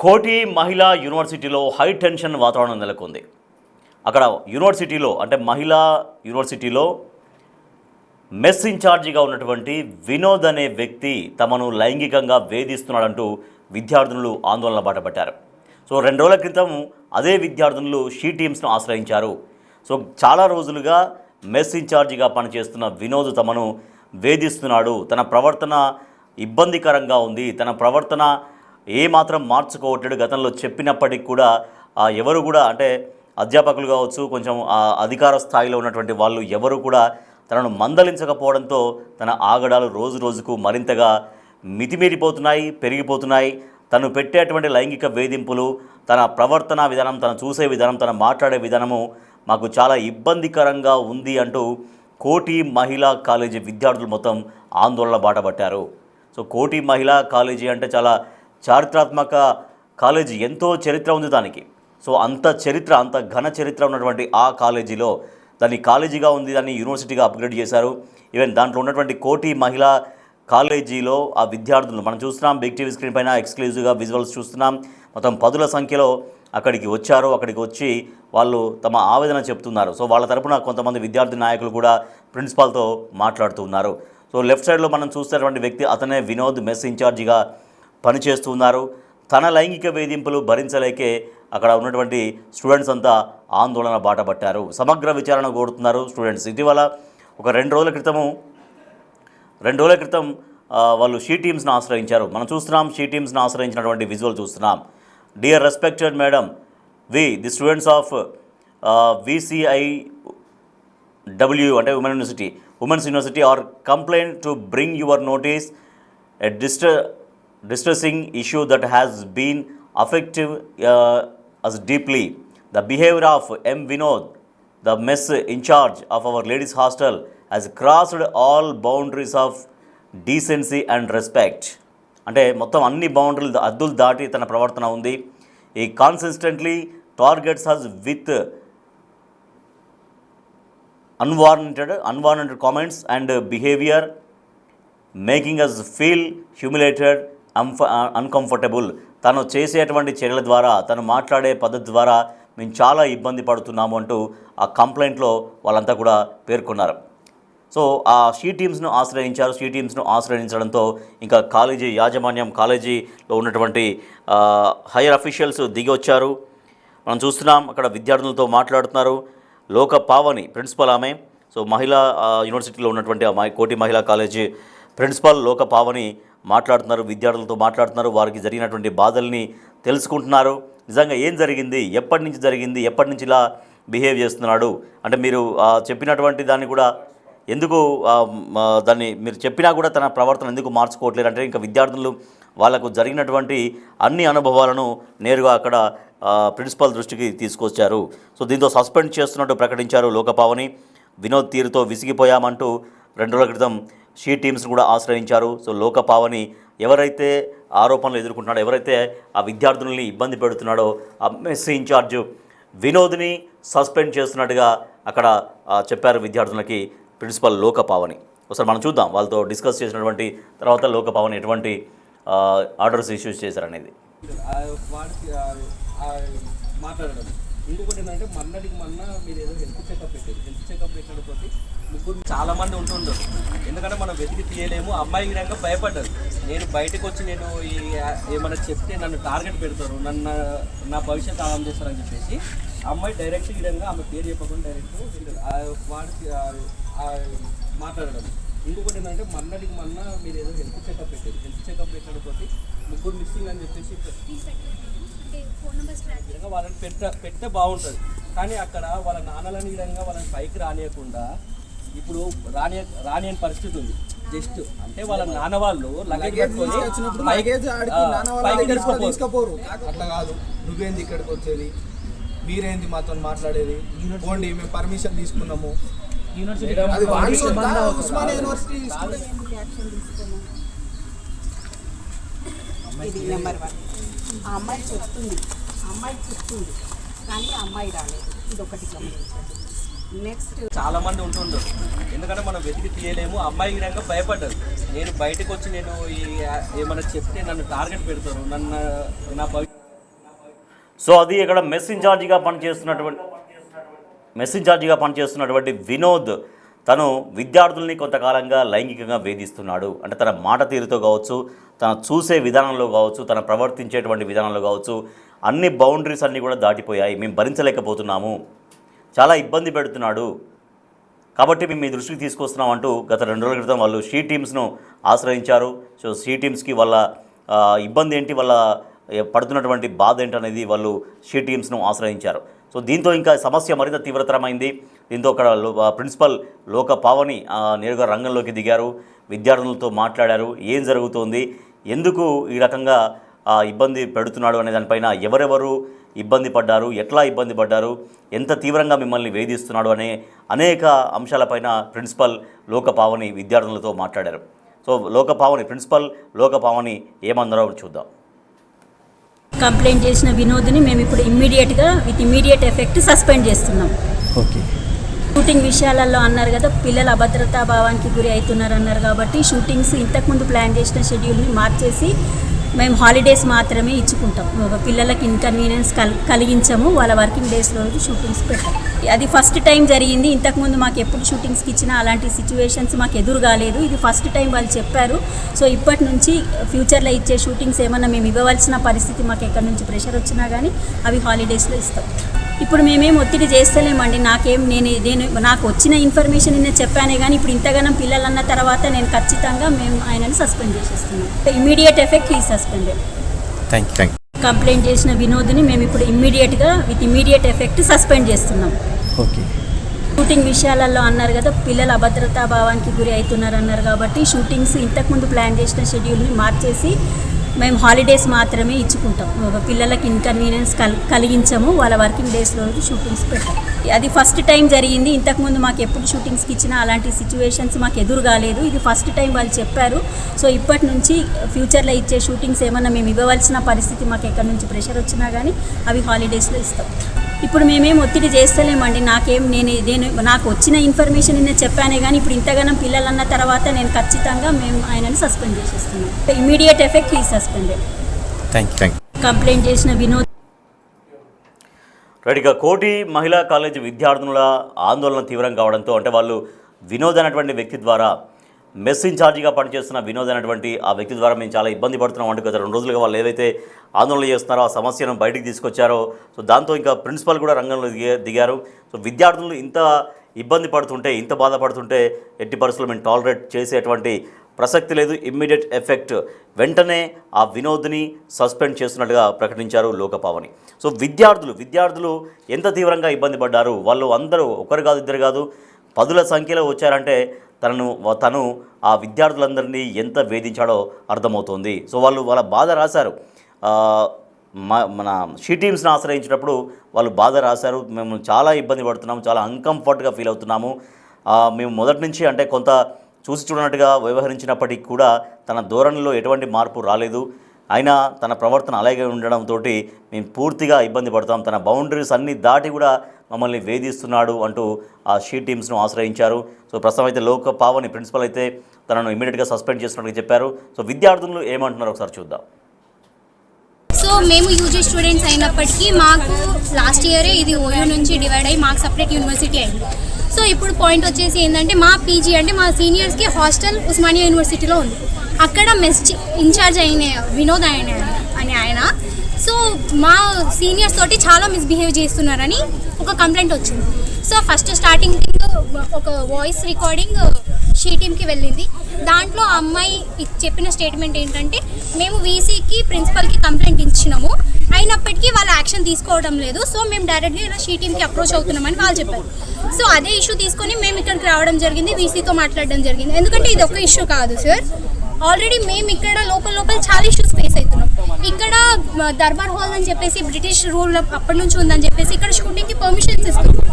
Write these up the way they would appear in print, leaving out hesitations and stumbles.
కోటి మహిళా యూనివర్సిటీలో హై టెన్షన్ వాతావరణం నెలకొంది. అక్కడ యూనివర్సిటీలో అంటే మహిళా యూనివర్సిటీలో మెస్ ఇన్ఛార్జిగా ఉన్నటువంటి వినోద్ అనే వ్యక్తి తమను లైంగికంగా వేధిస్తున్నాడంటూ విద్యార్థినులు ఆందోళన బాటపట్టారు. సో 2 రోజుల క్రితం అదే విద్యార్థినులు షీ టీమ్స్ను ఆశ్రయించారు. సో చాలా రోజులుగా మెస్ ఇన్ఛార్జిగా పనిచేస్తున్న వినోద్ తమను వేధిస్తున్నాడు, తన ప్రవర్తన ఇబ్బందికరంగా ఉంది, తన ప్రవర్తన ఏమాత్రం మార్చుకోవట్లేడు. గతంలో చెప్పినప్పటికీ కూడా ఎవరు కూడా అంటే అధ్యాపకులు కావచ్చు, కొంచెం అధికార స్థాయిలో ఉన్నటువంటి వాళ్ళు ఎవరు కూడా తనను మందలించకపోవడంతో తన ఆగడాలు రోజు రోజుకు మరింతగా మితిమీరిపోతున్నాయి, పెరిగిపోతున్నాయి. తను పెట్టేటువంటి లైంగిక వేధింపులు, తన ప్రవర్తన విధానం, తను చూసే విధానం, తను మాట్లాడే విధానము మాకు చాలా ఇబ్బందికరంగా ఉంది అంటూ కోటి మహిళా కాలేజీ విద్యార్థులు మొత్తం ఆందోళన బాటపట్టారు. సో కోటి మహిళా కాలేజీ అంటే చాలా చారిత్రాత్మక కాలేజీ, ఎంతో చరిత్ర ఉంది దానికి. సో అంత చరిత్ర, అంత ఘన చరిత్ర ఉన్నటువంటి ఆ కాలేజీలో దాన్ని కాలేజీగా ఉంది, దాన్ని యూనివర్సిటీగా అప్గ్రేడ్ చేశారు. ఈవెన్ దాంట్లో ఉన్నటువంటి కోటి మహిళా కాలేజీలో ఆ విద్యార్థులు మనం చూస్తున్నాం, బిగ్ టీవీ స్క్రీన్ పైన ఎక్స్క్లూజివ్గా విజువల్స్ చూస్తున్నాం. మొత్తం 10ల సంఖ్యలో అక్కడికి వచ్చారు. అక్కడికి వచ్చి వాళ్ళు తమ ఆవేదన చెప్తున్నారు. సో వాళ్ళ తరపున కొంతమంది విద్యార్థి నాయకులు కూడా ప్రిన్సిపాల్తో మాట్లాడుతూ ఉన్నారు. సో లెఫ్ట్ సైడ్లో మనం చూస్తున్నటువంటి వ్యక్తి అతనే వినోద్, మెస్ ఇన్ఛార్జిగా పనిచేస్తూ ఉన్నారు. తన లైంగిక వేధింపులు భరించలేకే అక్కడ ఉన్నటువంటి స్టూడెంట్స్ అంతా ఆందోళన బాటపట్టారు. సమగ్ర విచారణ కోరుతున్నారు స్టూడెంట్స్. ఇటీవల ఒక 2 రోజుల క్రితం వాళ్ళు షీ టీమ్స్ని ఆశ్రయించారు. మనం చూస్తున్నాం, షీ టీమ్స్ని ఆశ్రయించినటువంటి విజువల్ చూస్తున్నాం. Dear respected madam, we the students of VCIW అంటే women's university are complaint to bring your notice a distressing issue that has been affecting us deeply. The behavior of M. Vinod, the mess in charge of our ladies hostel, has crossed all boundaries of decency and respect. అంటే మొత్తం అన్ని బౌండరీలు అద్దులు దాటి తన ప్రవర్తన ఉంది. ఈ consistently targets us with unwarranted comments and behavior, making us feel humiliated, uncomfortable. తను చేసేటువంటి చర్యల ద్వారా, తను మాట్లాడే పద్ధతి ద్వారా మేము చాలా ఇబ్బంది పడుతున్నాము అంటూ ఆ కంప్లైంట్లో వాళ్ళంతా కూడా పేర్కొన్నారు. సో ఆ షీ టీమ్స్ను ఆశ్రయించారు. షీ టీమ్స్ను ఆశ్రయించడంతో ఇంకా కాలేజీ యాజమాన్యం, కాలేజీలో ఉన్నటువంటి హైయర్ అఫీషియల్స్ దిగి వచ్చారు. మనం చూస్తున్నాం, అక్కడ విద్యార్థులతో మాట్లాడుతున్నారు. లోక పావని ప్రిన్సిపల్ ఆమె. సో మహిళా యూనివర్సిటీలో ఉన్నటువంటి కోటి మహిళా కాలేజీ ప్రిన్సిపల్ లోక పావని మాట్లాడుతున్నారు, విద్యార్థులతో మాట్లాడుతున్నారు. వారికి జరిగినటువంటి బాధల్ని తెలుసుకుంటున్నారు. నిజంగా ఏం జరిగింది, ఎప్పటి నుంచి జరిగింది, ఎప్పటి నుంచి ఇలా బిహేవ్ చేస్తున్నాడు అంటే మీరు చెప్పినటువంటి దాన్ని కూడా ఎందుకు దాన్ని మీరు చెప్పినా కూడా తన ప్రవర్తన ఎందుకు మార్చుకోవట్లేదు అంటే ఇంకా విద్యార్థులు వాళ్ళకు జరిగినటువంటి అన్ని అనుభవాలను నేరుగా అక్కడ ప్రిన్సిపల్ దృష్టికి తీసుకొచ్చారు. సో దీంతో సస్పెండ్ చేస్తున్నట్టు ప్రకటించారు లోకపావని. వినోద్ తీరుతో విసిగిపోయామంటూ 2 రోజుల క్రితం షీ టీమ్స్ను కూడా ఆశ్రయించారు. సో లోకపావని ఎవరైతే ఆరోపణలు ఎదుర్కొంటున్నాడో, ఎవరైతే ఆ విద్యార్థులని ఇబ్బంది పెడుతున్నాడో ఆ మెస్ ఇన్ఛార్జ్ వినోద్ని సస్పెండ్ చేస్తున్నట్టుగా అక్కడ చెప్పారు విద్యార్థులకి ప్రిన్సిపల్ లోకపావని. ఒకసారి మనం చూద్దాం వాళ్ళతో డిస్కస్ చేసినటువంటి తర్వాత లోకపావని ఎటువంటి ఆర్డర్స్ ఇష్యూస్ చేశారనేది. మాట్లాడడం ఇంకొకటి ఏంటంటే మొన్న మీరు ఏదో హెల్త్ చెకప్ పెట్టారు. హెల్త్ చెకప్ పెట్టకపోతే ముగ్గురు చాలా మంది ఉంటుండరు. ఎందుకంటే మనం వెతికి తీయలేము. అమ్మాయి విధంగా భయపడ్డారు. నేను బయటకు వచ్చి నేను ఏమైనా చెప్తే నన్ను టార్గెట్ పెడతారు, నా భవిష్యత్తు ఆగం చేస్తారని చెప్పేసి అమ్మాయి డైరెక్ట్ విధంగా ఆమె పేరు చెప్పకుండా డైరెక్ట్ వాడికి మాట్లాడడం. ఇంకొకటి ఏంటంటే మొన్న మీరు ఏదో హెల్త్ చెకప్ పెట్టారు. హెల్త్ చెకప్ పెట్టకపోతే ముగ్గురు మిస్సింగ్ అని చెప్పేసి వాళ్ళని పెట్టే బాగుంటుంది. కానీ అక్కడ వాళ్ళ నాన్నలని విధంగా వాళ్ళని పైకి రానియకుండా ఇప్పుడు రాని పరిస్థితి ఉంది. జస్ట్ అంటే వాళ్ళ నాన్న వాళ్ళు తీసుకోపోరు. అట్లా కాదు, నువ్వేంది ఇక్కడికి వచ్చేది, మీరేంది మాతో మాట్లాడేది, పోండి మేము పర్మిషన్ తీసుకున్నాము. అమ్మాయి చెప్తుంది కానీ అమ్మాయి రాలేదు. ఇది ఒకటి గమనించండి. నెక్స్ట్ చాలా మంది ఉంటుండరు, ఎందుకంటే మనం వెతికి తీయలేము. అమ్మాయి విధంగా భయపడ్డారు. నేను బయటకు వచ్చి నేను ఏమైనా చెప్తే నన్ను టార్గెట్ పెడతారు, నన్ను నా సో అది ఇక్కడ మెస్ ఇన్ఛార్జిగా పనిచేస్తున్నటువంటి వినోద్ తను విద్యార్థుల్ని కొంతకాలంగా లైంగికంగా వేధిస్తున్నాడు. అంటే తన మాట తీరుతో కావచ్చు, తన చూసే విధానంలో కావచ్చు, తన ప్రవర్తించేటువంటి విధానంలో కావచ్చు, అన్ని బౌండరీస్ అన్నీ కూడా దాటిపోయాయి. మేము భరించలేకపోతున్నాము, చాలా ఇబ్బంది పెడుతున్నాడు, కాబట్టి మేము మీ దృష్టికి తీసుకొస్తున్నాం అంటూ గత 2 రోజుల క్రితం వాళ్ళు షీ టీమ్స్ను ఆశ్రయించారు. సో షీ టీమ్స్కి వాళ్ళ ఇబ్బంది ఏంటి, వాళ్ళ పడుతున్నటువంటి బాధ ఏంటనేది వాళ్ళు షీ టీమ్స్ను ఆశ్రయించారు. సో దీంతో ఇంకా సమస్య మరింత తీవ్రతరమైంది. దీంతో అక్కడ ప్రిన్సిపల్ లోక పావని నేరుగా రంగంలోకి దిగారు, విద్యార్థులతో మాట్లాడారు. ఏం జరుగుతోంది, ఎందుకు ఈ రకంగా ఇబ్బంది పెడుతున్నాడు అనే దానిపైన, ఎవరెవరు ఇబ్బంది పడ్డారు, ఎట్లా ఇబ్బంది పడ్డారు, ఎంత తీవ్రంగా మిమ్మల్ని వేధిస్తున్నాడు అనే అనేక అంశాలపైన ప్రిన్సిపల్ లోక పావని విద్యార్థులతో మాట్లాడారు. సో ప్రిన్సిపల్ లోక పావని ఏమన్నారో చూద్దాం. కంప్లైంట్ చేసిన వినోద్ని మేము ఇప్పుడు విత్ ఇమ్మీడియట్ ఎఫెక్ట్ సస్పెండ్ చేస్తున్నాం. ఓకే. షూటింగ్ విషయాలలో అన్నారు కదా, పిల్లలు అభద్రతా భావానికి గురి అవుతున్నారు అన్నారు కాబట్టి షూటింగ్స్ ఇంతకుముందు ప్లాన్ చేసిన షెడ్యూల్ని మార్చేసి మేము హాలిడేస్ మాత్రమే ఇచ్చుకుంటాం. పిల్లలకి ఇన్కన్వీనియన్స్ కలిగించము, వాళ్ళ వర్కింగ్ డేస్ రోజు షూటింగ్స్ పెట్టాం. అది ఫస్ట్ టైం జరిగింది. ఇంతకుముందు మాకు ఎప్పుడు షూటింగ్స్కి ఇచ్చినా అలాంటి సిచ్యువేషన్స్ మాకు ఎదురు కాలేదు. ఇది ఫస్ట్ టైం వాళ్ళు చెప్పారు. సో ఇప్పటి నుంచి ఫ్యూచర్లో ఇచ్చే షూటింగ్స్ ఏమన్నా మేము ఇవ్వవలసిన పరిస్థితి మాకు ఎక్కడి నుంచి ప్రెషర్ వచ్చినా కానీ అవి హాలిడేస్లో ఇస్తాం. ఇప్పుడు మేమేం ఒత్తిడి చేస్తలేమండి. నాకు వచ్చిన ఇన్ఫర్మేషన్ నేను చెప్పానే కానీ ఇప్పుడు ఇంతగానం పిల్లలు అన్న తర్వాత నేను ఖచ్చితంగా మేము ఆయనని సస్పెండ్ చేసేస్తున్నాం. ఇమ్మీడియట్ ఎఫెక్ట్ ఈ సస్పెండెడ్. Thank you. కంప్లైంట్ చేసిన వినోద్ని మేము ఇప్పుడు విత్ ఇమ్మీడియట్ ఎఫెక్ట్ సస్పెండ్ చేస్తున్నాం. ఓకే. షూటింగ్ విషయాలలో అన్నారు కదా, పిల్లలు అభద్రతా భావానికి గురి అవుతున్నారు అన్నారు కాబట్టి షూటింగ్స్ ఇంతకుముందు ప్లాన్ చేసిన షెడ్యూల్ని మార్చేసి మేము హాలిడేస్ మాత్రమే ఇచ్చుకుంటాం. పిల్లలకి ఇన్కన్వీనియన్స్ కలిగించము, వాళ్ళ వర్కింగ్ డేస్ రోజు షూటింగ్స్ పెట్టాం. అది ఫస్ట్ టైం జరిగింది. ఇంతకుముందు మాకు ఎప్పుడు షూటింగ్స్కి ఇచ్చినా అలాంటి సిచ్యువేషన్స్ మాకు ఎదురు కాలేదు. ఇది ఫస్ట్ టైం వాళ్ళు చెప్పారు. సో ఇప్పటి నుంచి ఫ్యూచర్లో ఇచ్చే షూటింగ్స్ ఏమన్నా మేము ఇవ్వవలసిన పరిస్థితి మాకు ఎక్కడి నుంచి ప్రెషర్ వచ్చినా కానీ అవి హాలిడేస్లో ఇస్తాం. ఇప్పుడు మేమేం ఒత్తిడి చేస్తలేమండి. నాకు వచ్చిన ఇన్ఫర్మేషన్ నేను చెప్పానే కానీ ఇప్పుడు ఇంతగానం పిల్లలు అన్న తర్వాత నేను ఖచ్చితంగా మేము ఆయనని సస్పెండ్ చేసేస్తున్నాం. ఇమ్మీడియట్ ఎఫెక్ట్ ఈ సస్పెండెడ్. Thank you. కంప్లైంట్ చేసిన వినోద్. రైట్గా కోటి మహిళా కాలేజీ విద్యార్థుల ఆందోళన తీవ్రం కావడంతో, అంటే వాళ్ళు వినోద్ అనేటువంటి వ్యక్తి ద్వారా, మెస్ ఇన్ఛార్జిగా పనిచేస్తున్న వినోద్ అనేటువంటి ఆ వ్యక్తి ద్వారా మేము చాలా ఇబ్బంది పడుతున్నాం అంటే గత 2 రోజులుగా వాళ్ళు ఏదైతే ఆందోళన చేస్తున్నారో ఆ సమస్యను బయటికి తీసుకొచ్చారో, సో దాంతో ఇంకా ప్రిన్సిపల్ కూడా రంగంలో దిగారు. సో విద్యార్థులు ఇంత ఇబ్బంది పడుతుంటే, ఇంత బాధపడుతుంటే ఎట్టి పరిస్థితుల్లో మేము టాలరేట్ చేసేటువంటి ప్రసక్తి లేదు. ఇమ్మీడియట్ ఎఫెక్ట్ వెంటనే ఆ వినోద్ని సస్పెండ్ చేస్తున్నట్టుగా ప్రకటించారు లోకపావని. సో విద్యార్థులు ఎంత తీవ్రంగా ఇబ్బంది పడ్డారు, వాళ్ళు అందరూ ఒకరు కాదు ఇద్దరు కాదు 10ల సంఖ్యలో వచ్చారంటే తను ఆ విద్యార్థులందరినీ ఎంత వేధించాడో అర్థమవుతోంది. సో వాళ్ళ బాధ రాశారు. మన షీ టీమ్స్ని ఆశ్రయించినప్పుడు వాళ్ళు బాధ రాశారు. మేము చాలా ఇబ్బంది పడుతున్నాము, చాలా అన్కంఫర్ట్గా ఫీల్ అవుతున్నాము. మేము మొదటి నుంచి అంటే కొంత చూసి చూడనట్టుగా వ్యవహరించినప్పటికీ కూడా తన ధోరణిలో ఎటువంటి మార్పు రాలేదు. అయినా తన ప్రవర్తన అలాగే ఉండడంతో మేము పూర్తిగా ఇబ్బంది పడతాం, తన బౌండరీస్ అన్నీ దాటి కూడా మమ్మల్ని వేధిస్తున్నాడు అంటూ ఆ షీ టీమ్స్ను ఆశ్రయించారు. సో ప్రస్తుతం అయితే లోక పావని ప్రిన్సిపల్ అయితే తనను ఇమీడియట్గా సస్పెండ్ చేస్తున్నట్టుగా చెప్పారు. సో విద్యార్థులు ఏమంటున్నారో ఒకసారి చూద్దాం. సో మేము యూజీ స్టూడెంట్స్ అయినప్పటికీ మాకు లాస్ట్ ఇయరే ఇది ఓయూ నుంచి డివైడ్ అయ్యి మాకు సపరేట్ యూనివర్సిటీ అయింది. సో ఇప్పుడు పాయింట్ వచ్చేసి ఏంటంటే మా పీజీ అంటే మా సీనియర్స్కి హాస్టల్ ఉస్మానియా యూనివర్సిటీలో ఉంది. అక్కడ మెస్ ఇన్ఛార్జ్ అయిన వినోద్ అని ఆయన సో మా సీనియర్స్ తోటి చాలా మిస్బిహేవ్ చేస్తున్నారని ఒక కంప్లైంట్ వచ్చింది. సో ఫస్ట్ స్టార్టింగ్ ఒక వాయిస్ రికార్డింగ్ షీ టీమ్కి వెళ్ళింది. దాంట్లో ఆ అమ్మాయి చెప్పిన స్టేట్మెంట్ ఏంటంటే మేము వీసీకి ప్రిన్సిపల్కి కంప్లైంట్ ఇచ్చినాము, అయినప్పటికీ వాళ్ళు యాక్షన్ తీసుకోవడం లేదు. సో మేము డైరెక్ట్గా ఇలా షీ టీమ్కి అప్రోచ్ అవుతున్నామని వాళ్ళు చెప్పారు. సో అదే ఇష్యూ తీసుకొని మేము ఇక్కడికి రావడం జరిగింది, వీసీతో మాట్లాడడం జరిగింది. ఎందుకంటే ఇది ఒక ఇష్యూ కాదు సార్, ఆల్రెడీ మేము ఇక్కడ లోపల చాలా ఇష్యూస్ ఫేస్ అవుతున్నాం. ఇక్కడ దర్బార్ హాల్ అని చెప్పేసి బ్రిటిష్ రూల్ అప్పటి నుంచి ఉందని చెప్పేసి ఇక్కడ షూటింగ్కి పర్మిషన్స్ ఇస్తున్నారు.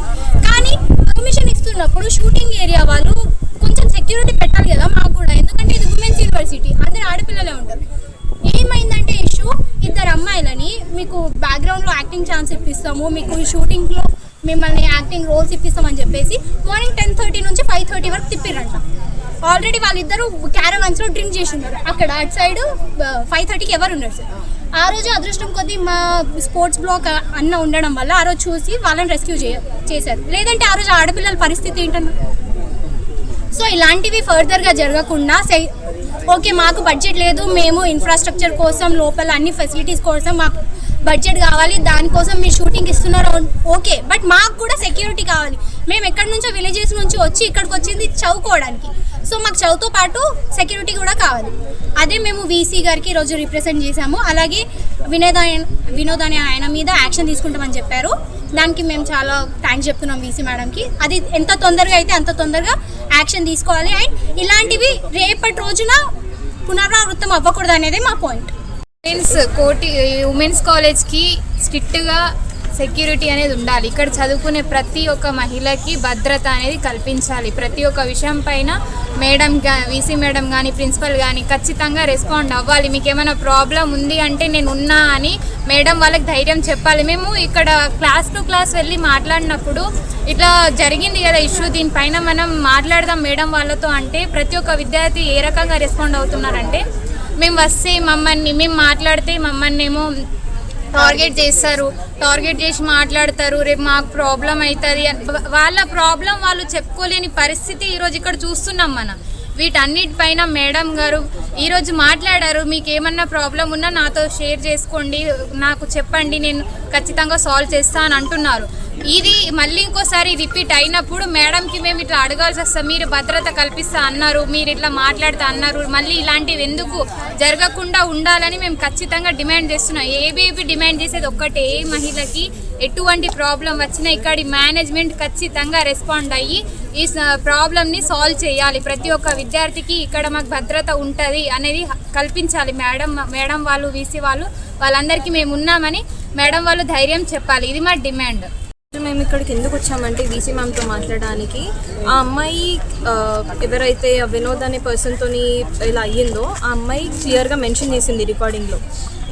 కానీ పర్మిషన్ ఇస్తున్నప్పుడు షూటింగ్ ఏరియా వాళ్ళు కొంచెం సెక్యూరిటీ పెట్టాలి కదా మాకు కూడా, ఎందుకంటే ఇది ఉమెన్స్ యూనివర్సిటీ, అందరు ఆడపిల్లలే ఉంటారు. ఏమైందంటే ఇష్యూ, 2 అమ్మాయిలని మీకు బ్యాక్గ్రౌండ్లో యాక్టింగ్ ఛాన్స్ ఇప్పిస్తాము, మీకు షూటింగ్లో మిమ్మల్ని యాక్టింగ్ రోల్స్ ఇప్పిస్తామని చెప్పేసి మార్నింగ్ 10:30 నుంచి 5:30 వరకు తిప్పిరంట. ఆల్రెడీ వాళ్ళిద్దరూ క్యారవాన్స్లో డ్రింక్ చేసి ఉన్నారు అక్కడ అటు సైడ్. 5:30కి ఎవరు ఉన్నారు సార్. ఆ రోజు అదృష్టం కొద్దీ మా స్పోర్ట్స్ బ్లాక్ అన్న ఉండడం వల్ల ఆ రోజు చూసి వాళ్ళని రెస్క్యూ చేశారు. లేదంటే ఆ రోజు ఆడపిల్లల పరిస్థితి ఏంటన్నా. సో ఇలాంటివి ఫర్దర్గా జరగకుండా ఓకే మాకు బడ్జెట్ లేదు, మేము ఇన్ఫ్రాస్ట్రక్చర్ కోసం లోపల అన్ని ఫెసిలిటీస్ కోసం మాకు బడ్జెట్ కావాలి, దానికోసం మీరు షూటింగ్ ఇస్తున్నారు ఓకే, బట్ మాకు కూడా సెక్యూరిటీ కావాలి. మేము ఎక్కడి నుంచో విలేజెస్ నుంచి వచ్చి ఇక్కడికి వచ్చింది చదువుకోవడానికి. సో మాకు చదువుతో పాటు సెక్యూరిటీ కూడా కావాలి. అదే మేము వీసీ గారికి ఈరోజు రిప్రజెంట్ చేశాము. అలాగే వినోద్ అనే ఆయన మీద యాక్షన్ తీసుకుంటామని చెప్పారు. దానికి మేము చాలా థ్యాంక్స్ చెప్తున్నాం వీసీ మేడంకి. అది ఎంత తొందరగా అయితే అంత తొందరగా యాక్షన్ తీసుకోవాలి. అండ్ ఇలాంటివి రేపటి రోజున పునరావృతం అవ్వకూడదు అనేది మా పాయింట్. ఉమెన్స్ కాలేజ్కి స్ట్రిక్ట్గా సెక్యూరిటీ అనేది ఉండాలి. ఇక్కడ చదువుకునే ప్రతి ఒక్క మహిళకి భద్రత అనేది కల్పించాలి. ప్రతి ఒక్క విషయం పైన వీసీ మేడం కానీ ప్రిన్సిపల్ కానీ ఖచ్చితంగా రెస్పాండ్ అవ్వాలి. మీకు ఏమైనా ప్రాబ్లం ఉంది అంటే నేను ఉన్నా అని మేడం వాళ్ళకి ధైర్యం చెప్పాలి. మేము ఇక్కడ క్లాస్ టు క్లాస్ వెళ్ళి మాట్లాడినప్పుడు ఇట్లా జరిగింది కదా ఇష్యూ, దీనిపైన మనం మాట్లాడదాం మేడం వాళ్ళతో అంటే ప్రతి ఒక్క విద్యార్థి ఏ రకంగా రెస్పాండ్ అవుతున్నారంటే మేము వస్తే మేము మాట్లాడితే మమ్మల్ని ఏమో టార్గెట్ చేసి మాట్లాడతారు, రేపు మాకు ప్రాబ్లం అవుతుంది. వాళ్ళ ప్రాబ్లం వాళ్ళు చెప్పుకోలేని పరిస్థితి ఈరోజు ఇక్కడ చూస్తున్నాం మనం. వీటన్నిటిపైన మేడం గారు ఈరోజు మాట్లాడారు. మీకు ఏమన్నా ప్రాబ్లం ఉన్నా నాతో షేర్ చేసుకోండి, నాకు చెప్పండి, నేను ఖచ్చితంగా సాల్వ్ చేస్తాను అంటున్నారు. ఇది మళ్ళీ ఇంకోసారి రిపీట్ అయినప్పుడు మేడంకి మేము ఇట్లా అడగాల్సి వస్తాం. మీరు భద్రత కల్పిస్తా అన్నారు, మీరు ఇట్లా మాట్లాడుతా అన్నారు, మళ్ళీ ఇలాంటివి ఎందుకు జరగకుండా ఉండాలని మేము ఖచ్చితంగా డిమాండ్ చేస్తున్నాం. ఏబీవీ డిమాండ్ చేసేది ఒక్కటే, ఏ మహిళకి ఎటువంటి ప్రాబ్లం వచ్చినా ఇక్కడి మేనేజ్మెంట్ ఖచ్చితంగా రెస్పాండ్ అయ్యి ఈ ప్రాబ్లమ్ని సాల్వ్ చేయాలి. ప్రతి ఒక్క విద్యార్థికి ఇక్కడ మాకు భద్రత ఉంటుంది అనేది కల్పించాలి. మేడం వాళ్ళు వీసీ వాళ్ళందరికీ మేము ఉన్నామని మేడం వాళ్ళు ధైర్యం చెప్పాలి. ఇది మా డిమాండ్. మేము ఇక్కడికి ఎందుకు వచ్చామంటే వీసీ మ్యామ్తో మాట్లాడడానికి. ఆ అమ్మాయి ఎవరైతే వినోద్ అనే పర్సన్తో ఇలా అయ్యిందో ఆ అమ్మాయి క్లియర్గా మెన్షన్ చేసింది రికార్డింగ్లో,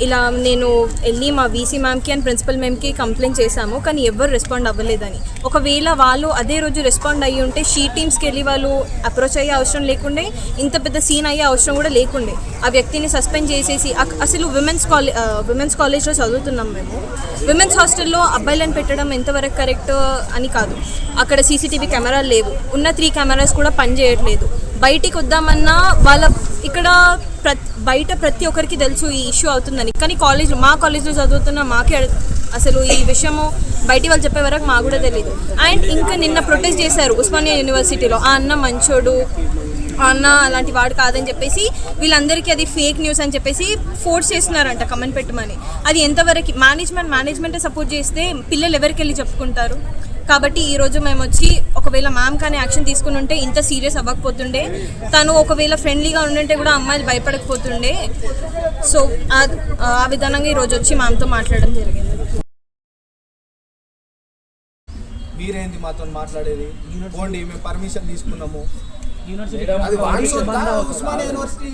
ఇలా నేను వెళ్ళి మా వీసీ మ్యామ్కి అండ్ ప్రిన్సిపల్ మ్యామ్కి కంప్లైంట్ చేశాము కానీ ఎవరు రెస్పాండ్ అవ్వలేదని. ఒకవేళ వాళ్ళు అదే రోజు రెస్పాండ్ అయ్యి ఉంటే షీ టీమ్స్కి వెళ్ళి వాళ్ళు అప్రోచ్ అయ్యే అవసరం లేకుండే, ఇంత పెద్ద సీన్ అయ్యే అవసరం కూడా లేకుండే. ఆ వ్యక్తిని సస్పెండ్ చేసేసి అసలు విమెన్స్ కాలేజ్లో చదువుతున్నాం మేము. విమెన్స్ హాస్టల్లో అబ్బాయిలను పెట్టడం ఎంతవరకు కరెక్ట్ అని కాదు. అక్కడ సీసీటీవీ కెమెరాలు లేవు, ఉన్న 3 కెమెరాస్ కూడా పనిచేయట్లేదు. బయటికి వద్దామన్నా ఇక్కడ బయట ప్రతి ఒక్కరికి తెలుసు ఈ ఇష్యూ అవుతుందని, కానీ మా కాలేజ్లో చదువుతున్న మాకే అసలు ఈ విషయము బయటి వాళ్ళు చెప్పే వరకు మాకు కూడా తెలియదు. అండ్ ఇంకా నిన్న ప్రొటెస్ట్ చేశారు ఉస్మానియా యూనివర్సిటీలో, ఆ అన్న మంచోడు, ఆ అన్న అలాంటి వాడు కాదని చెప్పేసి వీళ్ళందరికీ అది ఫేక్ న్యూస్ అని చెప్పేసి ఫోర్స్ చేస్తున్నారంట కమెంట్ పెట్టమని. అది ఎంతవరకు మేనేజ్మెంటే సపోర్ట్ చేస్తే పిల్లలు ఎవరికి వెళ్ళి చెప్పుకుంటారు. కాబట్టి ఈరోజు మేము వచ్చి ఒకవేళ మ్యామ్ కానీ యాక్షన్ తీసుకుని ఉంటే ఇంత సీరియస్ అవ్వకపోతుండే, తను ఒకవేళ ఫ్రెండ్లీగా ఉండుంటే కూడా అమ్మాయిలు భయపడకపోతుండే. సో ఆ విధానంగా ఈరోజు వచ్చి మ్యామ్తో మాట్లాడడం జరిగింది. మీరేంది మాతో మాట్లాడేది, పోండి మేము పర్మిషన్ తీసుకున్నాము. యూనివర్సిటీ అది ఉస్మానియా యూనివర్సిటీ